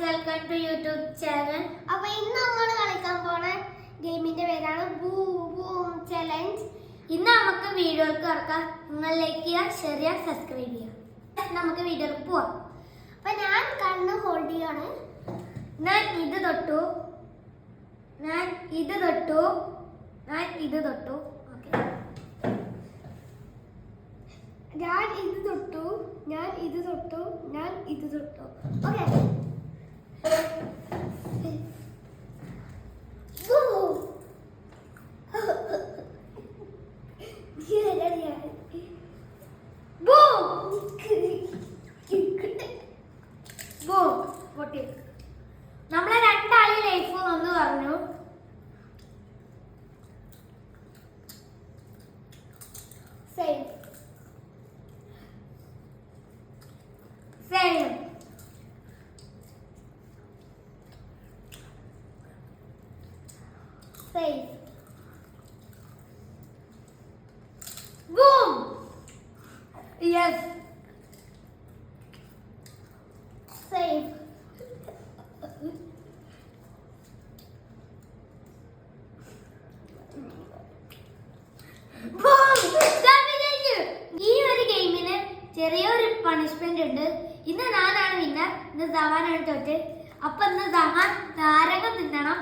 Welcome to YouTube channel. അപ്പൊ ഇന്ന് നമ്മൾ കളിക്കാൻ പോണ ഗെയിമിന്റെ പേരാണ് ബൂം ബൂം ചലഞ്ച്. ഇന്ന് നമുക്ക് വീഡിയോക്ക് ഇറക്കാം. നിങ്ങൾ ലൈക്ക് ചെയ്യുക, ഷെയർ ചെയ്യുക, സബ്സ്ക്രൈബ് ചെയ്യുക. നമുക്ക് വീഡിയോക്ക് പോവാം. അപ്പൊ ഞാൻ കണ്ണ് ഹോൾഡ് ചെയ്യാണ്. ഞാൻ ഇത് തൊട്ടു, ഞാൻ ഇത് തൊട്ടു, ഞാൻ ഇത് തൊട്ടു. ഞാൻ ഇത് തൊട്ടു, ഞാൻ ഇത് തൊട്ടു, ഞാൻ ഇത് തൊട്ടു. ഓക്കെ. നമ്മളെ രണ്ടാളി ലൈഫ് ഒന്ന് പറഞ്ഞു. Save Same. Save. Boom. Yes. Save. ഈ ഒരു ഗെയിമിന് ചെറിയൊരു പണിഷ്മെന്റ് ഉണ്ട്. ഇന്ന് ഞാനാണ് വിന്നർ, ഇന്ന് സവാനാണ് തോറ്റ്. അപ്പൊ ഇന്ന് സവാൻ നാരകം തിന്നണം.